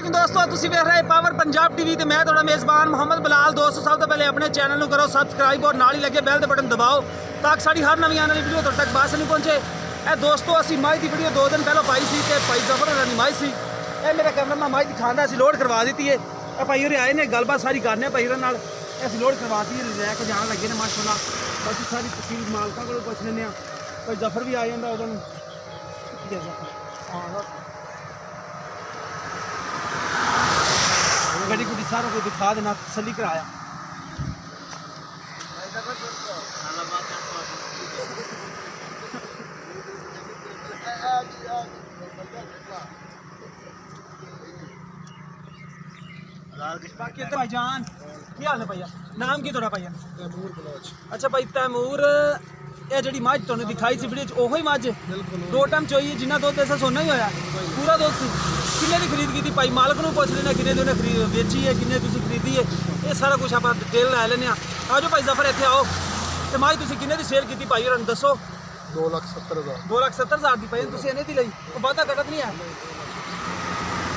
वालेकुम दोस्तों, तुसी वेख रहे पावर पंजाब टीवी ते मैं तुहाडा मेज़बान मोहम्मद बिलाल। दोस्तों सब तो पहले अपने चैनल को करो सब्सक्राइब और नाल ही लगे बैल दे बटन दबाओ ताकि साड़ी हर नवी आने वाली वीडियो तुहाडे तक बास नहीं पहुंचे। ए दोस्तों असी माई की वीडियो 2 दिन पहले पाई सी ते भाई जफर होरां दी माई सी। ए मेरा कैमरा माई दिखांदा असी लोड करवा दी है। ए भाई होरे आए ने गलबात सारी करने भाई होरां नाल असी लोड करवाती है लैके जान लगे ने माशाअल्लाह। बाकी सारी तफसील मालकां कोलों पुछ लैंदे आ। भाई जफर भी आ जांदा उदों गड्डी गुड्डी सारों को दिखा देना तसल्ली कराया। बाकी भाईजान की हाल है भैया, नाम की थोड़ा भैया? तैमूर बलोच। अच्छा भाई तैमूर, ये जी मझ तुहानू दिखाई सी वीडियो ओही मझ 2 टाइम चोई जिन्ना दुध ऐसा सोना ही होया पूरा दुध सी। किन्ने की खरीद की भाई मालक नूं पुछ लेना किन्ने दी उन्हें बेची है किन्ने तुसीं खरीदी है, ये सारा कुछ आप डिटेल लै लैने। आ जाओ भाई जफर इत्थे आओ ते मझ तुसीं किन्ने दी सेल की भाई होरां नूं दसो। 2,70,000 2,70,000 दी भाई तुसीं इन्ने दी लई, वादा घटत नहीं है?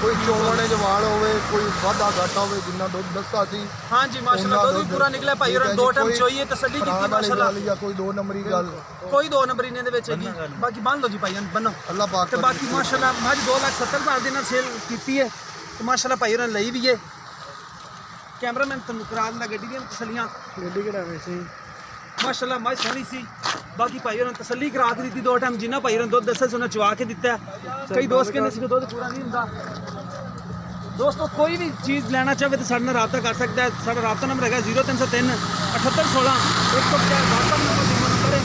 कोई चौने जवान होवे कोई वादा घाटा होवे जिन्ना दुध दस्सा सी। हाँ जी माशाल्लाह दुध भी पूरा निकला भाई होरां 2 टाइम चोई है तसल्ली की माशाल्लाह। या कोई 2 नंबरी गल कोई 2 नंबरी ने दे विच हैगी। बाकी बन लो जी भाई बनो अल्लाह पाक ते बाकी माशाल्लाह मझ 2,70,000 दी नाल सेल कीती है ते माशाल्लाह भाई होरां लई भी है। कैमरामैन तुहानू करा दिंदा गड्डी दी तसल्लियां। गड्डी कढा वैसे माशाल्लाह मझ सोहनी सी। बाकी भाई होरां तसल्ली करा के दी 2 टाइम जिन्ना भाई होरां दुध दस्से उन्हें चवा के दिता है। कई दोस्त कहंदे सी कि दुध पूरा नहीं हुंदा। दोस्तों कोई भी चीज़ लेना चाहे तो साढ़े रब्ता कर सकता है। साढ़ा रब्ता नंबर है 0303 7816 150 नंबर है।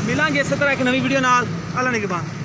मिलांगे इस तरह एक नवी वीडियो नाल। अल्लाह ने के बाद।